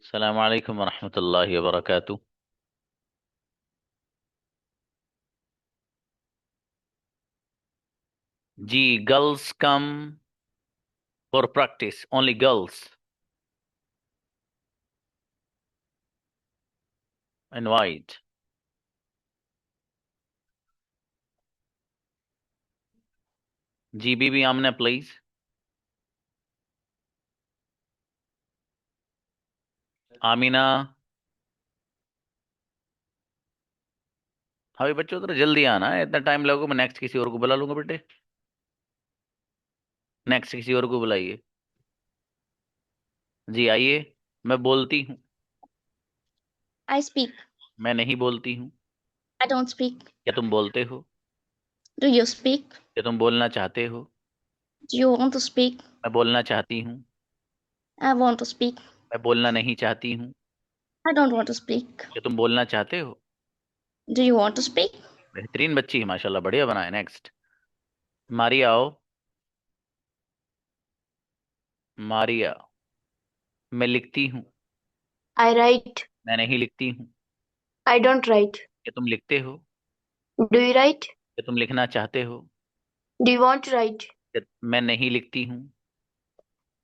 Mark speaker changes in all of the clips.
Speaker 1: अस्सलाम वालेकुम वरहमतुल्लाहि वबरकातुह। जी, girls come for practice, only girls invite. जी बीबी आमना प्लीज। आमीना। हाँ भी बच्चों तो जल्दी आना है, इतना टाइम लगेगा। मैं नेक्स्ट किसी और को बुला लूंगा बेटे। नेक्स्ट किसी और को बुलाइए। जी आइए। मैं बोलती हूँ।
Speaker 2: I speak.
Speaker 1: मैं नहीं बोलती हूँ।
Speaker 2: I don't speak.
Speaker 1: क्या तुम बोलते हो?
Speaker 2: Do you speak?
Speaker 1: क्या तुम बोलना चाहते हो?
Speaker 2: Do you want to speak?
Speaker 1: मैं बोलना चाहती हूँ।
Speaker 2: I want to speak.
Speaker 1: मैं बोलना नहीं चाहती हूँ।
Speaker 2: I don't want to speak.
Speaker 1: क्या तुम बोलना चाहते हो?
Speaker 2: Do you want to speak?
Speaker 1: बेहतरीन बच्ची है माशाल्लाह, बढ़िया बनाए। नेक्स्ट। मारिया आओ। मारिया। मैं लिखती हूँ।
Speaker 2: I write.
Speaker 1: मैं नहीं लिखती हूँ।
Speaker 2: I don't write.
Speaker 1: क्या तुम लिखते हो?
Speaker 2: Do you write?
Speaker 1: क्या तुम लिखना चाहते हो?
Speaker 2: Do you want to write?
Speaker 1: क्या मैं नहीं लिखती हूँ।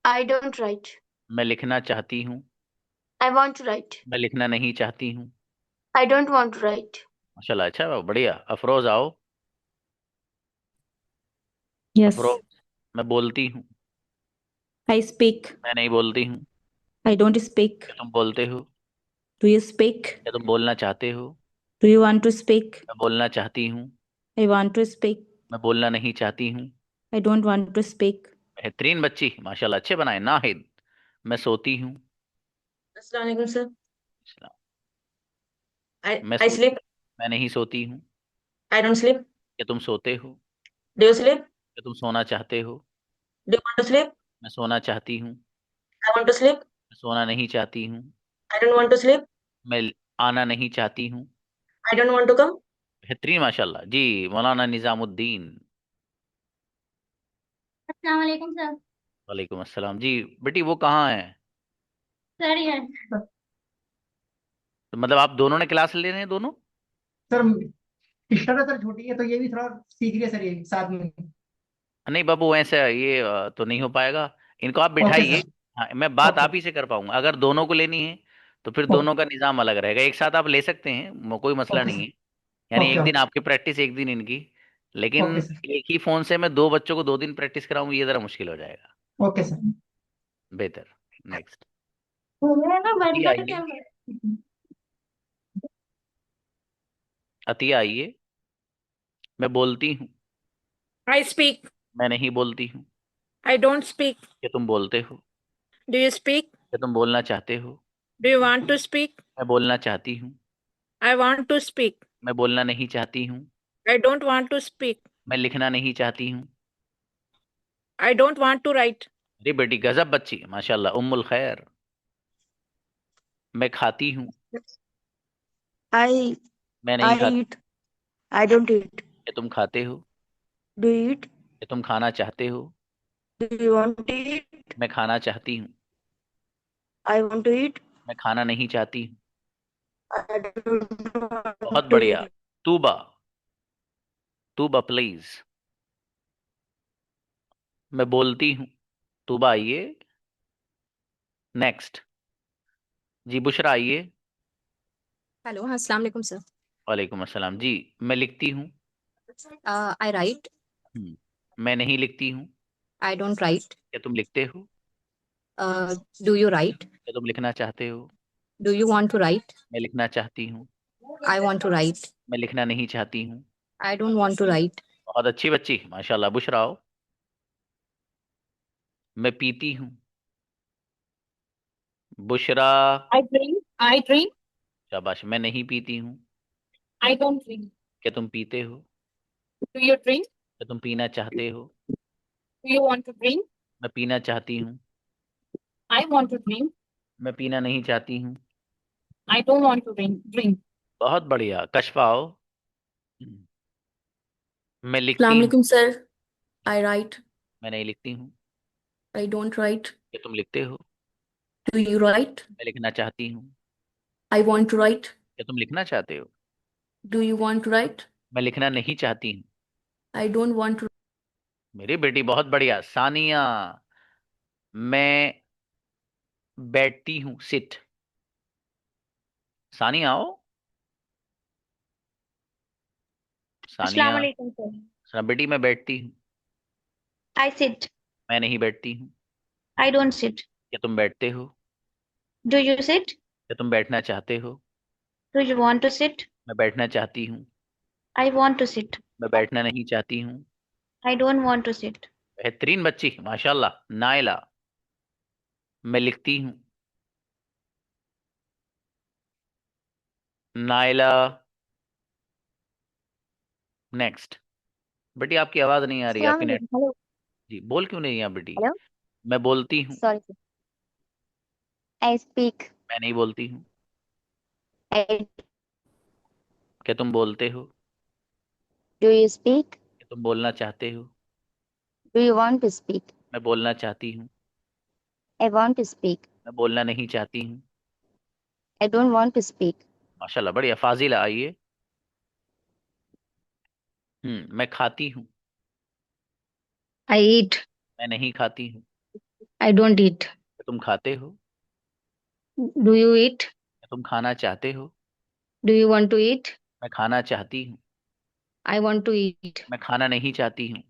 Speaker 2: I don't write.
Speaker 1: मैं लिखना चाहती हूँ।
Speaker 2: I want to write.
Speaker 1: मैं लिखना नहीं चाहती हूँ।
Speaker 2: I don't want to write.
Speaker 1: माशाल्लाह, अच्छा बढ़िया। अफरोज आओ।
Speaker 3: Yes,
Speaker 1: अफरोज। मैं बोलती हूँ।
Speaker 3: I speak.
Speaker 1: मैं नहीं बोलती हूँ।
Speaker 3: I don't speak.
Speaker 1: क्या तुम बोलते हो?
Speaker 3: Do you speak?
Speaker 1: क्या तुम बोलना चाहते हो?
Speaker 3: Do you want to speak?
Speaker 1: मैं बोलना चाहती हूँ।
Speaker 3: I want to speak.
Speaker 1: मैं बोलना नहीं चाहती हूँ।
Speaker 3: I don't want to speak.
Speaker 1: बेहतरीन बच्ची माशाल्लाह, अच्छे बनाए। नाहिद। मैं सोती हूँ।
Speaker 4: अस्सलाम वालेकुम सर।
Speaker 1: मैं
Speaker 4: I
Speaker 1: सो
Speaker 4: sleep.
Speaker 1: मैं नहीं सोती हूँ।
Speaker 4: I don't sleep.
Speaker 1: क्या तुम सोते हो?
Speaker 4: Do you sleep?
Speaker 1: क्या तुम सोना चाहते हो?
Speaker 4: Do you want to sleep?
Speaker 1: मैं सोना चाहती हूँ।
Speaker 4: I want to sleep.
Speaker 1: मैं सोना नहीं चाहती हूँ।
Speaker 4: I don't want to sleep.
Speaker 1: मैं आना नहीं चाहती हूँ।
Speaker 4: I don't want to come.
Speaker 1: बेहतरीन माशाल्लाह जी। मौलाना निजामुद्दीन।
Speaker 2: अस्सलाम वालेकुम सर।
Speaker 1: वालेकुम अस्सलाम जी। बेटी वो कहाँ है?
Speaker 2: सर ये
Speaker 1: तो मतलब आप दोनों ने क्लास ले रहे हैं दोनों?
Speaker 5: सर सिस्टर है सर, छोटी है तो ये भी थोड़ा सीख रही है सर, ये साथ में।
Speaker 1: नहीं बाबू, ऐसे ये तो नहीं हो पाएगा। इनको आप
Speaker 5: ओके
Speaker 1: बिठाइए।
Speaker 5: सर।
Speaker 1: हाँ, मैं बात
Speaker 5: ओके।
Speaker 1: आप ही से कर पाऊंगा। अगर दोनों को लेनी है तो फिर दोनों
Speaker 5: ओके।
Speaker 1: का निजाम अलग रहेगा। एक साथ आप ले सकते हैं, कोई मसला
Speaker 5: ओके
Speaker 1: नहीं
Speaker 5: सर।
Speaker 1: है। यानी
Speaker 5: ओके
Speaker 1: एक दिन
Speaker 5: ओके।
Speaker 1: आपकी प्रैक्टिस, एक दिन इनकी। लेकिन
Speaker 5: ओके सर।
Speaker 1: एक ही फोन से मैं दो बच्चों को 2 दिन प्रैक्टिस कराऊंगी, ये जरा मुश्किल हो जाएगा।
Speaker 5: Okay sir.
Speaker 1: बेहतर। नेक्स्ट।
Speaker 2: बोल ना बंद
Speaker 1: अतिया
Speaker 2: कर
Speaker 1: आइए।
Speaker 2: कैमरा।
Speaker 1: अतिया आइए। मैं बोलती हूँ।
Speaker 6: I speak.
Speaker 1: मैं नहीं बोलती हूँ।
Speaker 6: I don't speak.
Speaker 1: क्या तुम बोलते हो?
Speaker 6: Do you speak?
Speaker 1: क्या तुम बोलना चाहते हो?
Speaker 6: Do you want to speak?
Speaker 1: मैं बोलना चाहती हूँ।
Speaker 6: I want to speak.
Speaker 1: मैं बोलना नहीं चाहती हूँ।
Speaker 6: I don't want to speak.
Speaker 1: मैं लिखना नहीं चाहती हूँ।
Speaker 6: I don't want to write.
Speaker 1: अरे बेटी गजब बच्ची है, माशाल्लाह, उम्मुल खैर। मैं खाती हूँ।
Speaker 7: I
Speaker 1: मैं नहीं
Speaker 7: I
Speaker 1: खाती।
Speaker 7: eat. I don't eat.
Speaker 1: क्या तुम खाते हो?
Speaker 7: Do you eat?
Speaker 1: क्या तुम खाना चाहते हो?
Speaker 7: Do you want to eat?
Speaker 1: मैं खाना चाहती हूँ।
Speaker 7: I want to eat.
Speaker 1: मैं खाना नहीं चाहती हूँ।
Speaker 7: I don't
Speaker 1: बहुत
Speaker 7: want to
Speaker 1: बढ़िया।
Speaker 7: eat.
Speaker 1: तूबा। तूबा प्लीज। मैं बोलती हूँ। तूबा आइए। नेक्स्ट। जी बुशरा आइए।
Speaker 8: हेलो, हाँ, अस्सलाम वालेकुम सर।
Speaker 1: वालेकुम अस्सलाम जी। मैं लिखती हूँ।
Speaker 8: I write.
Speaker 1: मैं नहीं लिखती हूँ।
Speaker 8: I don't write.
Speaker 1: क्या तुम लिखते हो?
Speaker 8: Do you write?
Speaker 1: क्या तुम लिखना चाहते हो?
Speaker 8: Do you want to write?
Speaker 1: मैं लिखना चाहती हूँ।
Speaker 8: I want to write.
Speaker 1: मैं लिखना नहीं चाहती हूँ।
Speaker 8: I don't want to write.
Speaker 1: बहुत अच्छी बच्ची माशाल्लाह। बुशरा आओ। मैं पीती हूँ। Bushra.
Speaker 6: I drink. I drink.
Speaker 1: शाबाश। मैं नहीं पीती हूँ।
Speaker 6: I don't drink.
Speaker 1: क्या तुम पीते हो?
Speaker 6: Do you drink?
Speaker 1: क्या तुम पीना चाहते हो?
Speaker 6: Do you want to drink?
Speaker 1: मैं पीना चाहती हूँ।
Speaker 6: I want to drink.
Speaker 1: मैं पीना नहीं चाहती हूँ।
Speaker 6: I don't want to drink.
Speaker 1: बहुत बढ़िया। कशफा आओ। मैं लिखती
Speaker 7: Assalamu
Speaker 1: हूँ।
Speaker 7: alaikum sir. I write.
Speaker 1: मैं नहीं लिखती हूँ।
Speaker 7: I don't write.
Speaker 1: क्या तुम लिखते हो?
Speaker 3: Do you write?
Speaker 1: मैं लिखना चाहती हूँ।
Speaker 3: I want to write.
Speaker 1: क्या तुम लिखना चाहते हो?
Speaker 3: Do you want to write?
Speaker 1: मैं लिखना नहीं चाहती हूँ।
Speaker 3: I don't want to.
Speaker 1: मेरी बेटी बहुत बढ़िया। सानिया, मैं बैठती हूँ। सिट। सानिया आओ। सानिया।
Speaker 2: Assalamualaikum, sir.
Speaker 1: सुना बेटी, मैं बैठती हूँ।
Speaker 2: I sit.
Speaker 1: मैं नहीं बैठती हूँ।
Speaker 2: I don't sit.
Speaker 1: क्या तुम बैठते हो?
Speaker 2: Do you sit?
Speaker 1: क्या तुम बैठना चाहते हो?
Speaker 2: Do you want to sit?
Speaker 1: मैं बैठना चाहती हूँ।
Speaker 2: I want to sit.
Speaker 1: मैं बैठना नहीं चाहती हूँ।
Speaker 2: I don't want to sit.
Speaker 1: बेहतरीन बच्ची, माशाल्लाह। नाइला, मैं लिखती हूँ। Naila, next. बेटी आपकी आवाज नहीं आ रही, आपकी नेट।
Speaker 7: Hello.
Speaker 1: जी, बोल क्यों नहीं है बेटी?
Speaker 7: Hello.
Speaker 1: मैं बोलती हूँ।
Speaker 7: Sorry, sir. I speak.
Speaker 1: मैं नहीं बोलती हूँ।
Speaker 7: I,
Speaker 1: क्या तुम बोलते हो?
Speaker 7: do you speak?
Speaker 1: क्या तुम बोलना चाहते हो?
Speaker 7: Do you want to speak?
Speaker 1: मैं बोलना चाहती हूँ।
Speaker 7: I want to speak.
Speaker 1: मैं बोलना नहीं चाहती हूँ।
Speaker 7: I don't want to speak.
Speaker 1: माशाल्लाह, बढ़िया। फाजिला आइए। मैं खाती हूँ।
Speaker 2: I eat.
Speaker 1: मैं नहीं खाती हूँ।
Speaker 2: I don't eat.
Speaker 1: क्या तुम खाते हो?
Speaker 2: Do you eat?
Speaker 1: क्या तुम खाना चाहते हो?
Speaker 2: Do you want to eat?
Speaker 1: मैं खाना चाहती हूँ।
Speaker 2: I want to eat.
Speaker 1: मैं खाना नहीं चाहती हूँ।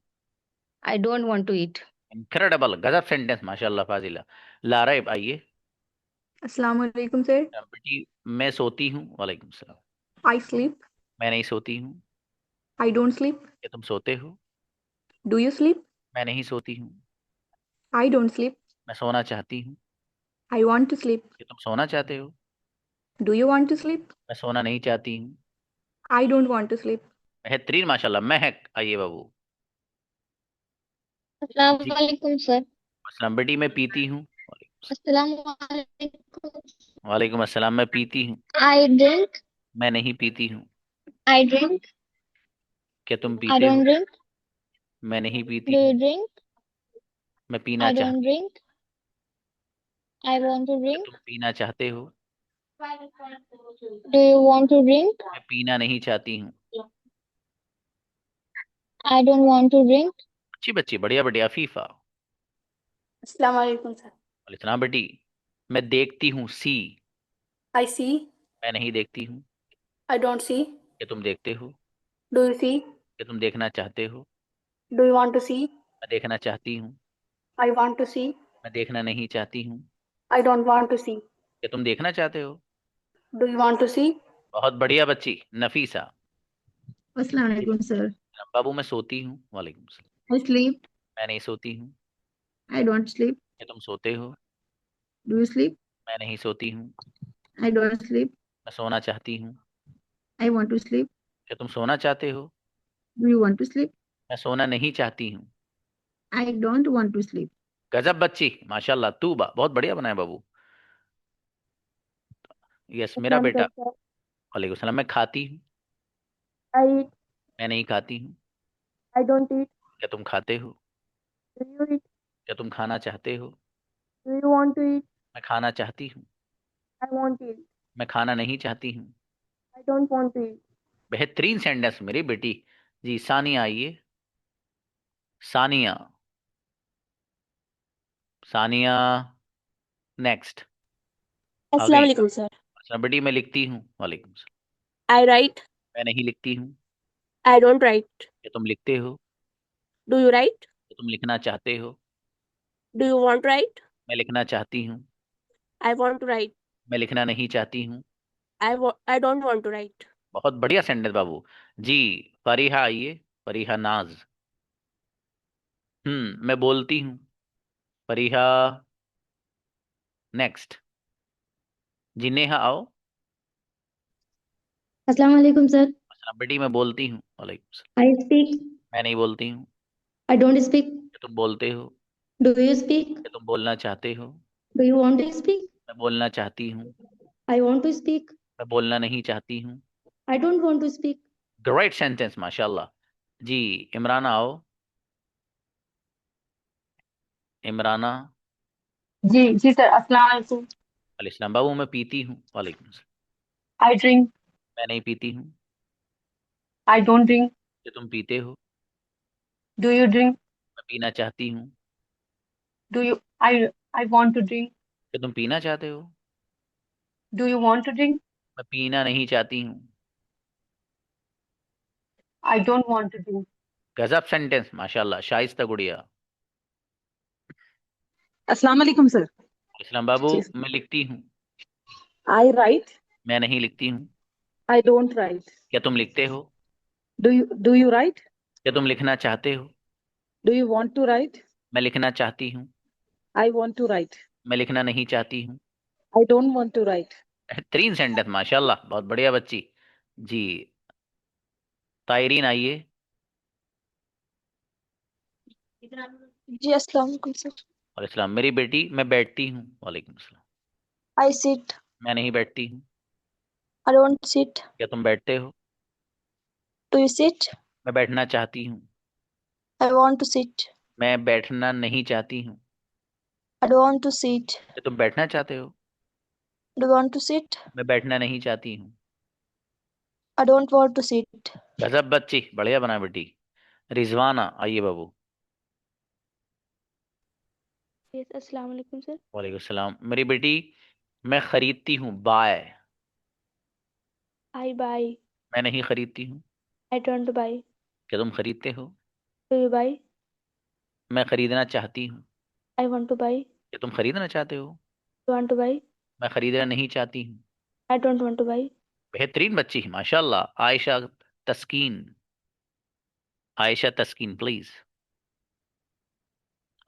Speaker 2: I don't want to eat.
Speaker 1: Incredible, गजब सेंटेंस, माशाल्लाह फाजिला। लारैब आइए।
Speaker 3: Assalamualaikum, sir.
Speaker 1: बेटी, मैं सोती हूँ। वालेकुम सलाम।
Speaker 3: I sleep.
Speaker 1: मैं नहीं सोती हूँ।
Speaker 3: I don't sleep.
Speaker 1: क्या तुम सोते हो?
Speaker 3: Do you sleep?
Speaker 1: मैं नहीं सोती हूँ।
Speaker 3: I don't sleep.
Speaker 1: मैं सोना चाहती हूँ।
Speaker 3: I want to sleep.
Speaker 1: क्या तुम सोना चाहते हो?
Speaker 3: Do you want to sleep?
Speaker 1: मैं सोना नहीं चाहती हूँ।
Speaker 3: I don't want to sleep.
Speaker 1: बेहतरीन, माशाल्लाह। महक आइए बाबू। जी,
Speaker 2: Assalamualaikum, sir.
Speaker 1: अस्सलाम। बेटी, मैं पीती हूँ।
Speaker 2: Assalamualaikum.
Speaker 1: वालेकुम अस्सलाम। मैं पीती हूँ।
Speaker 2: I drink.
Speaker 1: मैं नहीं पीती हूँ।
Speaker 2: I drink.
Speaker 1: क्या तुम
Speaker 2: I
Speaker 1: पीते हो?
Speaker 2: don't drink.
Speaker 1: मैं नहीं पीती
Speaker 2: Do you
Speaker 1: हूँ।
Speaker 2: drink?
Speaker 1: मैं पीना
Speaker 2: I
Speaker 1: चाह
Speaker 2: don't drink. I want to
Speaker 1: क्या
Speaker 2: drink.
Speaker 1: तुम पीना चाहते हो?
Speaker 2: Do you want to drink?
Speaker 1: मैं पीना नहीं चाहती हूँ।
Speaker 2: I don't want to drink.
Speaker 1: अच्छी बच्ची, बढ़िया बढ़िया। अफीफा।
Speaker 3: Assalamualaikum, sir.
Speaker 1: वालेकुम बेटी, मैं देखती हूँ। सी।
Speaker 3: I see.
Speaker 1: मैं नहीं देखती हूँ।
Speaker 3: I don't see.
Speaker 1: क्या तुम देखते हो?
Speaker 3: Do you see?
Speaker 1: क्या तुम देखना चाहते हो?
Speaker 3: Do you want to see?
Speaker 1: मैं देखना चाहती हूँ।
Speaker 3: I want to see.
Speaker 1: मैं देखना नहीं चाहती हूँ।
Speaker 3: I don't want to see.
Speaker 1: क्या तुम देखना चाहते हो?
Speaker 3: Do you want to see?
Speaker 1: बहुत बढ़िया बच्ची। नफीसा।
Speaker 5: Assalamualaikum, sir.
Speaker 1: बाबू, मैं सोती हूँ। वालेकुम सलाम।
Speaker 5: I sleep.
Speaker 1: मैं नहीं सोती हूँ।
Speaker 5: I don't sleep.
Speaker 1: क्या तुम सोते हो?
Speaker 5: Do you sleep?
Speaker 1: मैं नहीं सोती हूँ।
Speaker 5: I don't sleep.
Speaker 1: मैं सोना चाहती हूँ।
Speaker 5: I want to sleep.
Speaker 1: क्या तुम सोना चाहते हो?
Speaker 5: Do you want to sleep?
Speaker 1: मैं सोना नहीं चाहती हूँ।
Speaker 5: I don't want to sleep.
Speaker 1: गजब बच्ची, माशाल्लाह। तूबा, बहुत बढ़िया बनाया बाबू। यस, मेरा बेटा। वालेकुम सलाम। मैं खाती हूँ।
Speaker 7: I eat.
Speaker 1: मैं नहीं खाती हूँ।
Speaker 7: I don't eat.
Speaker 1: क्या तुम खाते हो?
Speaker 7: Do you eat?
Speaker 1: क्या तुम खाना चाहते हो?
Speaker 7: Do you want to eat?
Speaker 1: मैं खाना चाहती हूँ।
Speaker 7: I want to eat.
Speaker 1: मैं खाना नहीं चाहती हूँ।
Speaker 7: I don't want to eat.
Speaker 1: बेहतरीन सेंटेंस मेरी बेटी। जी, सानिया आइए। सानिया। सानिया, नेक्स्ट। आ गई।
Speaker 2: Assalamualaikum, sir.
Speaker 1: अच्छा बेटी, मैं लिखती हूँ। वालेकुम सलाम।
Speaker 2: I write.
Speaker 1: मैं नहीं लिखती हूँ।
Speaker 2: I don't write.
Speaker 1: क्या तुम लिखते हो?
Speaker 2: Do you write?
Speaker 1: क्या तुम लिखना चाहते हो?
Speaker 2: Do you want to write?
Speaker 1: मैं लिखना चाहती हूँ।
Speaker 2: I want to write.
Speaker 1: मैं लिखना नहीं चाहती हूँ।
Speaker 2: I don't want to write.
Speaker 1: बहुत बढ़िया सेंटेंस बाबू। जी, फरीहा आइए। फरीहा नाज। मैं बोलती हूँ। फरीहा, नेक्स्ट। जी, नेहा आओ।
Speaker 2: Assalamualaikum, sir.
Speaker 1: अच्छा बेटी, मैं बोलती हूँ। वालेकुम सलाम।
Speaker 2: I speak.
Speaker 1: मैं नहीं बोलती हूँ।
Speaker 2: I don't speak.
Speaker 1: क्या तुम बोलते हो?
Speaker 2: Do you speak?
Speaker 1: क्या तुम बोलना चाहते हो?
Speaker 2: Do you want to speak?
Speaker 1: मैं बोलना चाहती हूँ।
Speaker 2: I want to speak.
Speaker 1: मैं बोलना नहीं चाहती हूँ।
Speaker 2: I don't want to speak.
Speaker 1: Great sentence, माशाल्लाह। जी, इमराना आओ। इमराना,
Speaker 3: जी जी सर, अस्सलाम वालेकुम।
Speaker 1: वालेकुम सलाम। बाबू मैं पीती हूँ। वालेकुम सलाम।
Speaker 3: I drink.
Speaker 1: मैं नहीं पीती हूँ।
Speaker 3: I don't drink.
Speaker 1: क्या तुम पीते हो?
Speaker 3: Do you drink?
Speaker 1: मैं पीना चाहती हूँ।
Speaker 3: Do you I I want to drink.
Speaker 1: क्या तुम पीना चाहते हो?
Speaker 3: Do you want to drink?
Speaker 1: मैं पीना नहीं चाहती हूँ।
Speaker 3: I don't want to drink.
Speaker 1: गजब सेंटेंस, माशाल्लाह, शाइस्ता गुड़िया।
Speaker 9: अस्सलाम वालेकुम सर।
Speaker 1: इस्लाम बाबू
Speaker 9: जी
Speaker 1: मैं लिखती हूँ।
Speaker 9: I write.
Speaker 1: मैं नहीं लिखती हूँ।
Speaker 9: I don't write.
Speaker 1: क्या तुम लिखते हो?
Speaker 9: Do you write?
Speaker 1: क्या तुम लिखना चाहते हो?
Speaker 9: Do you want to write?
Speaker 1: मैं लिखना चाहती हूँ।
Speaker 9: I want to write.
Speaker 1: मैं लिखना नहीं चाहती हूँ।
Speaker 9: I don't want to write.
Speaker 1: 3 sentence, माशाल्लाह, बहुत बढ़िया बच्ची। जी, तायरीन आइए।
Speaker 7: जी अस्सलाम वालेकुम सर।
Speaker 1: और इस्लाम। मेरी बेटी मैं बैठती हूँ। वालेकुम सलाम।
Speaker 7: I sit.
Speaker 1: मैं नहीं बैठती हूँ।
Speaker 7: I don't sit.
Speaker 1: क्या तुम बैठते हो?
Speaker 7: Do you sit?
Speaker 1: मैं बैठना चाहती हूँ।
Speaker 7: I want to sit.
Speaker 1: मैं बैठना नहीं चाहती हूँ।
Speaker 7: I don't want to sit.
Speaker 1: क्या तुम बैठना चाहते हो?
Speaker 7: Do you want to sit?
Speaker 1: मैं बैठना नहीं चाहती हूँ।
Speaker 7: I don't want to sit.
Speaker 1: गजब बच्ची, बढ़िया बना बेटी। रिजवाना आइए बाबू।
Speaker 7: यस अस्सलाम वालेकुम सर।
Speaker 1: वालेकुम सलाम। मेरी बेटी मैं खरीदती हूँ। बाय।
Speaker 7: I buy.
Speaker 1: मैं नहीं खरीदती हूँ।
Speaker 7: I don't buy.
Speaker 1: क्या तुम खरीदते हो?
Speaker 7: Do you buy?
Speaker 1: मैं खरीदना चाहती हूँ।
Speaker 7: I want to buy.
Speaker 1: क्या तुम खरीदना चाहते हो?
Speaker 7: You want to buy?
Speaker 1: मैं खरीदना नहीं चाहती हूँ।
Speaker 7: I don't want to buy.
Speaker 1: बेहतरीन बच्ची, माशाल्लाह। आयशा तस्कीन। आयशा तस्कीन प्लीज।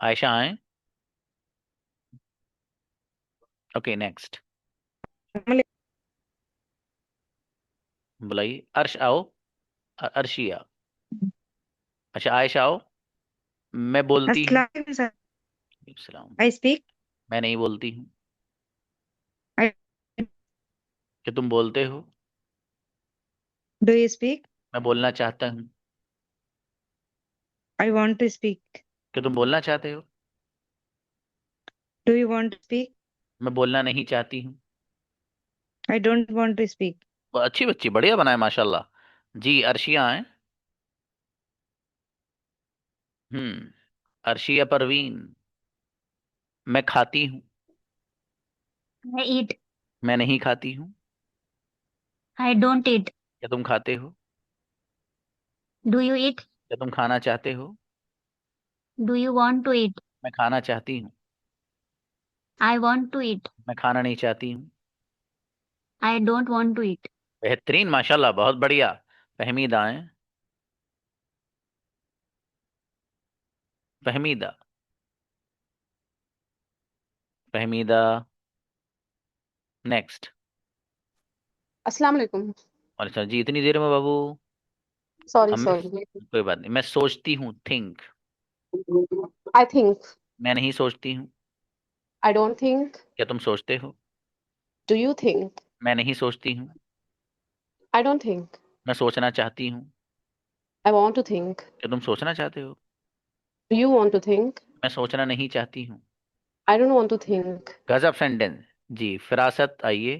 Speaker 1: आयशा आए। Okay next. बुलाइए। अर्श आओ। अर्शिया। अच्छा आयशा आओ। मैं बोलती हूँ।
Speaker 9: अस्सलाम सर।
Speaker 1: सलाम।
Speaker 9: I speak.
Speaker 1: मैं नहीं बोलती हूँ।
Speaker 9: आई
Speaker 1: क्या तुम बोलते हो?
Speaker 9: Do you speak?
Speaker 1: मैं बोलना चाहता हूँ।
Speaker 9: I want to speak.
Speaker 1: क्या तुम बोलना चाहते हो?
Speaker 9: Do you want to speak?
Speaker 1: मैं बोलना नहीं चाहती हूँ।
Speaker 9: I don't want to speak.
Speaker 1: अच्छी बच्ची, बढ़िया बनाए माशाल्लाह। जी अर्शिया आए। अर्शिया परवीन। मैं खाती हूँ।
Speaker 6: I eat.
Speaker 1: मैं नहीं खाती हूँ।
Speaker 6: I don't eat.
Speaker 1: क्या तुम खाते हो?
Speaker 6: Do you eat?
Speaker 1: क्या तुम खाना चाहते हो?
Speaker 6: Do you want to eat?
Speaker 1: मैं खाना चाहती हूँ।
Speaker 6: I want to eat.
Speaker 1: मैं खाना नहीं चाहती हूँ।
Speaker 6: I don't want to eat.
Speaker 1: बेहतरीन माशाल्लाह, बहुत बढ़िया। फहमीदा आए। फहमीदा। फहमीदा नेक्स्ट।
Speaker 3: अस्सलाम वालेकुम।
Speaker 1: और सर जी इतनी देर में बाबू?
Speaker 3: सॉरी
Speaker 1: अब मैं,
Speaker 3: सॉरी।
Speaker 1: कोई बात नहीं, मैं सोचती हूँ। थिंक।
Speaker 3: I think.
Speaker 1: मैं नहीं सोचती हूँ।
Speaker 3: I don't think.
Speaker 1: क्या तुम सोचते हो?
Speaker 3: Do you think?
Speaker 1: मैं नहीं सोचती हूँ।
Speaker 3: I don't think.
Speaker 1: मैं सोचना चाहती हूँ।
Speaker 3: I want to think.
Speaker 1: क्या तुम सोचना चाहते हो?
Speaker 3: Do you want to think?
Speaker 1: मैं सोचना नहीं चाहती हूँ।
Speaker 3: I don't want to think.
Speaker 1: गजब सेंटेंस। जी फिरासत आइए।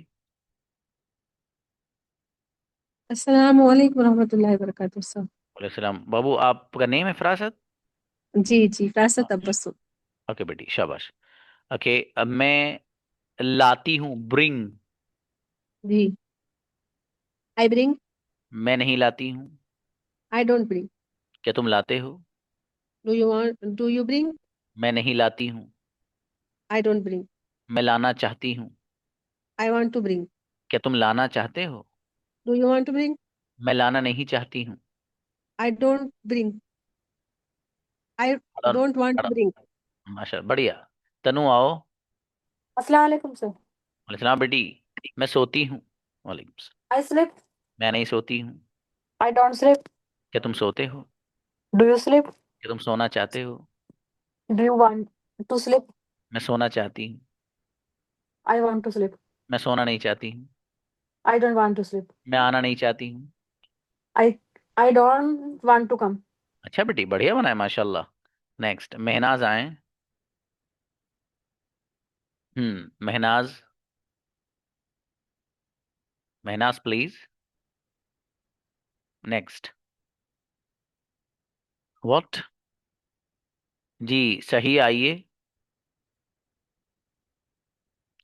Speaker 9: अस्सलाम वालेकुम रहमतुल्लाहि व बरकातुहू सर।
Speaker 1: वालेकुम सलाम। बाबू आपका नेम है फिरासत?
Speaker 9: जी जी रासत अब्बसु।
Speaker 1: ओके बेटी, शाबाश। ओके, अब मैं लाती हूँ। ब्रिंग।
Speaker 9: जी आई ब्रिंग।
Speaker 1: मैं नहीं लाती हूँ।
Speaker 9: I don't bring.
Speaker 1: क्या तुम लाते हो?
Speaker 9: Do you bring?
Speaker 1: मैं नहीं लाती हूँ।
Speaker 9: I don't bring.
Speaker 1: मैं लाना चाहती हूँ।
Speaker 9: I want to bring.
Speaker 1: क्या तुम लाना चाहते हो?
Speaker 9: Do you want to bring?
Speaker 1: मैं लाना नहीं चाहती हूँ।
Speaker 9: I don't bring. आई
Speaker 1: और
Speaker 9: डोंट वांट टू ब्रिंग।
Speaker 1: माशा बढ़िया। तनु आओ।
Speaker 3: अस्सलाम वालेकुम सर।
Speaker 1: वालेकुम सलाम बेटी। मैं सोती हूँ। वालेकुम सलाम।
Speaker 3: I sleep.
Speaker 1: मैं नहीं सोती हूँ।
Speaker 3: I don't sleep.
Speaker 1: क्या तुम सोते हो?
Speaker 3: Do you sleep?
Speaker 1: क्या तुम सोना चाहते हो?
Speaker 3: Do you want to sleep?
Speaker 1: मैं सोना चाहती हूँ।
Speaker 3: I want to sleep.
Speaker 1: मैं सोना नहीं चाहती हूँ।
Speaker 3: I don't want to sleep.
Speaker 1: मैं आना नहीं चाहती हूँ।
Speaker 3: I I don't want to come.
Speaker 1: अच्छा बेटी, बढ़िया बनाए माशाल्लाह। नेक्स्ट, महनाज आए। Mahnaz, Mahnaz please. Next. What? जी सही आइए।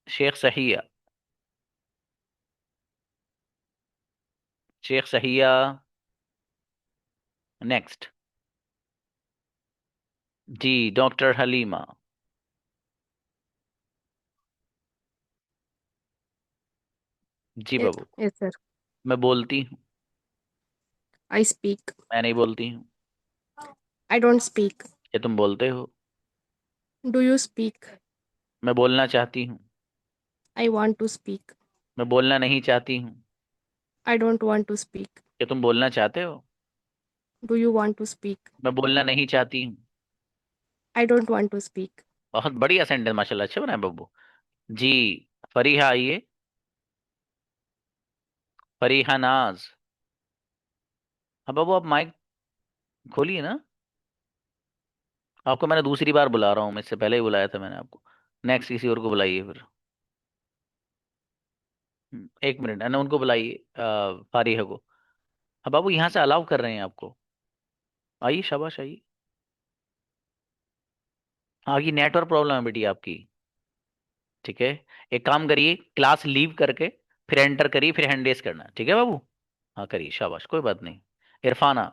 Speaker 1: शेख सहिया, शेख सहिया। नेक्स्ट। जी डॉक्टर हलीमा। जी
Speaker 9: Yes,
Speaker 1: बाबू।
Speaker 9: yes, sir.
Speaker 1: मैं बोलती हूँ,
Speaker 9: I speak.
Speaker 1: मैं नहीं बोलती हूँ।
Speaker 9: I don't speak.
Speaker 1: क्या तुम बोलते हो?
Speaker 9: Do you speak?
Speaker 1: मैं बोलना चाहती हूँ।
Speaker 9: I want to speak.
Speaker 1: मैं बोलना नहीं चाहती हूँ।
Speaker 9: I don't want to speak.
Speaker 1: क्या तुम बोलना चाहते हो?
Speaker 9: Do you want to speak?
Speaker 1: मैं बोलना नहीं चाहती हूँ।
Speaker 9: I don't want to speak.
Speaker 1: बहुत बढ़िया सेंटेंस, माशाल्लाह, अच्छे बनाए बाबू। जी फरीहा आइए। फरीहा नाज। हाँ बाबू, आप माइक खोलिए ना। आपको मैंने दूसरी बार बुला रहा हूँ, मैं इससे पहले ही बुलाया था मैंने आपको। नेक्स्ट किसी और को बुलाइए फिर। एक मिनट, है ना, उनको बुलाइए, फारिहा को। हाँ बाबू, यहाँ से अलाउ कर रहे हैं आपको। आइए, शाबाश, आइए। आगे नेटवर्क प्रॉब्लम है बेटी आपकी। ठीक है, एक काम करिए, क्लास लीव करके फिर एंटर करिए, फिर हैंड रेस करना, ठीक है बाबू? हाँ करिए, शाबाश, कोई बात नहीं। इरफाना,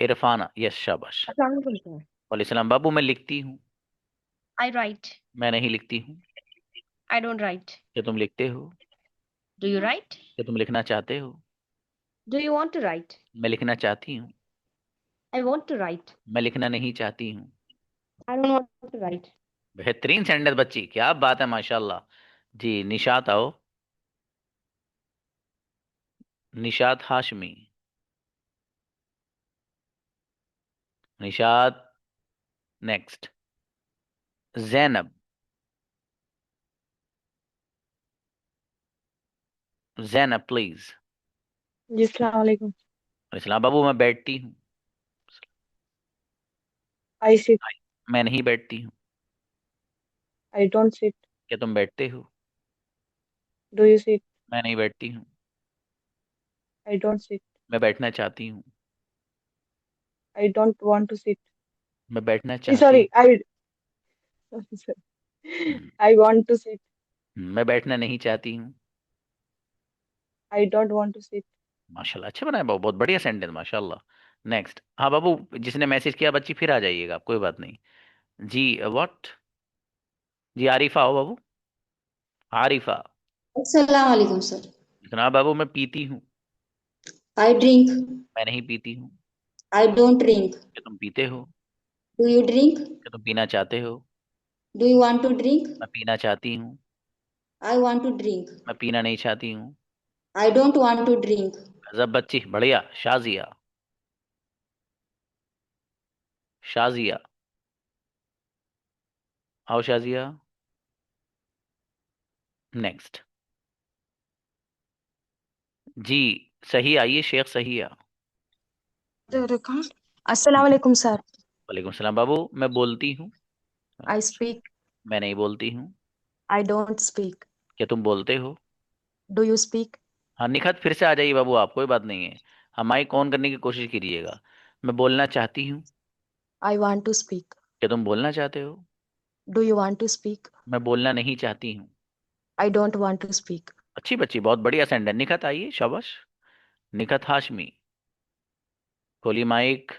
Speaker 1: इरफाना, यस, शाबाश। वालेकुम सलाम बाबू, मैं लिखती हूँ।
Speaker 10: I write.
Speaker 1: मैं नहीं लिखती हूँ।
Speaker 10: I don't write.
Speaker 1: क्या तुम लिखते हो?
Speaker 10: Do you write?
Speaker 1: क्या तुम लिखना चाहते हो?
Speaker 10: Do you want to write?
Speaker 1: मैं लिखना चाहती हूँ।
Speaker 10: I want to write.
Speaker 1: मैं लिखना नहीं चाहती हूँ।
Speaker 10: I don't want to write.
Speaker 1: बेहतरीन सेंटेंस बच्ची, क्या बात है, माशाल्लाह। जी निशात आओ। निशात हाशमी। निशात। नेक्स्ट। जैनब। जैनब प्लीज।
Speaker 3: जी अस्सलाम वालेकुम।
Speaker 1: इस्लाम बाबू, मैं बैठती हूँ।
Speaker 3: I sit.
Speaker 1: मैं नहीं बैठती हूँ।
Speaker 3: I don't sit.
Speaker 1: क्या तुम बैठते हो?
Speaker 3: Do you sit?
Speaker 1: मैं नहीं बैठती हूँ।
Speaker 3: I don't sit.
Speaker 1: मैं बैठना चाहती हूँ।
Speaker 3: I don't want to sit.
Speaker 1: मैं बैठना चाहती
Speaker 3: Sorry,
Speaker 1: हूँ।
Speaker 3: sorry.
Speaker 1: Hmm,
Speaker 3: I want to sit.
Speaker 1: मैं बैठना नहीं चाहती हूँ।
Speaker 3: I don't want to sit.
Speaker 1: माशाल्लाह, अच्छे बनाए बाबू, बहुत बढ़िया सेंटेंस, माशाल्लाह। नेक्स्ट। हाँ बाबू, जिसने मैसेज किया बच्ची फिर आ जाइएगा, कोई बात नहीं। जी व्हाट? जी आरिफा आओ बाबू। आरिफा।
Speaker 2: अस्सलाम वालेकुम सर।
Speaker 1: हाँ बाबू, मैं पीती हूँ।
Speaker 2: I drink.
Speaker 1: मैं नहीं पीती हूँ।
Speaker 2: I don't drink.
Speaker 1: क्या तुम पीते हो?
Speaker 2: Do you drink?
Speaker 1: क्या तुम पीना चाहते हो?
Speaker 2: Do you want to drink?
Speaker 1: मैं पीना चाहती हूँ।
Speaker 2: I want to drink.
Speaker 1: मैं पीना नहीं चाहती हूँ।
Speaker 2: I don't want to drink.
Speaker 1: गजब बच्ची, बढ़िया। शाजिया। शाजिया आओ, शाजिया। नेक्स्ट। जी सही आइए, शेख सहिया।
Speaker 11: अस्सलाम वालेकुम सर।
Speaker 1: वालेकुम सलाम बाबू, मैं बोलती हूँ।
Speaker 11: I speak.
Speaker 1: मैं नहीं बोलती हूँ।
Speaker 11: I don't speak.
Speaker 1: क्या तुम बोलते हो?
Speaker 11: Do you speak?
Speaker 1: हाँ निखत, फिर से आ जाइए बाबू, आप, कोई बात नहीं है। हम माइक ऑन करने की कोशिश कीजिएगा। मैं बोलना चाहती हूँ।
Speaker 11: I want to speak.
Speaker 1: क्या तुम बोलना चाहते हो?
Speaker 11: Do you want to speak?
Speaker 1: मैं बोलना नहीं चाहती हूँ।
Speaker 11: I don't want to speak.
Speaker 1: अच्छी बच्ची, बहुत बढ़िया सेंटेंस। निखत आइए, शाबाश। निखत हाशमी, खोलिए माइक।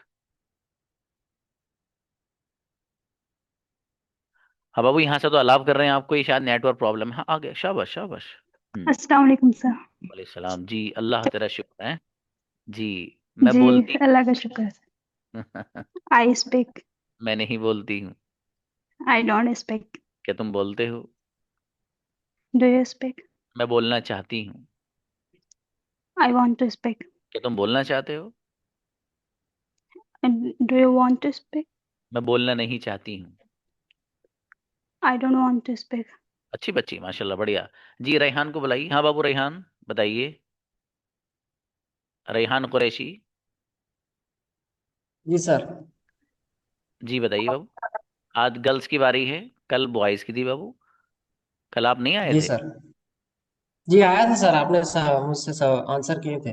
Speaker 1: हाँ बाबू, यहाँ से तो अलाव कर रहे हैं आपको, ये शायद नेटवर्क प्रॉब्लम है। हाँ आ गए, शाबाश शाबाश।
Speaker 7: अस्सलाम वालेकुम सर।
Speaker 1: वालेकुम सलाम। जी अल्लाह तेरा शुक्र है। जी मैं
Speaker 7: जी
Speaker 1: बोलती
Speaker 7: अल्लाह का शुक्र है।
Speaker 1: हूँ।
Speaker 7: I speak.
Speaker 1: मैं नहीं बोलती हूँ।
Speaker 7: I don't speak.
Speaker 1: क्या तुम बोलते हो?
Speaker 7: Do you speak?
Speaker 1: मैं बोलना चाहती हूँ।
Speaker 7: I want to speak.
Speaker 1: क्या तुम बोलना चाहते हो?
Speaker 7: Do you want to speak?
Speaker 1: मैं बोलना नहीं चाहती हूँ।
Speaker 7: I don't want to speak.
Speaker 1: अच्छी बच्ची, माशाल्लाह, बढ़िया। जी रेहान को बुलाइए। हाँ बाबू, रेहान बताइए। रेहान कुरैशी।
Speaker 12: जी सर।
Speaker 1: जी बताइए बाबू। आज गर्ल्स की बारी है, कल बॉयज की थी बाबू। कल आप नहीं आए
Speaker 12: जी
Speaker 1: थे।
Speaker 12: सर। जी आया था सर, आपने मुझसे आंसर किए थे।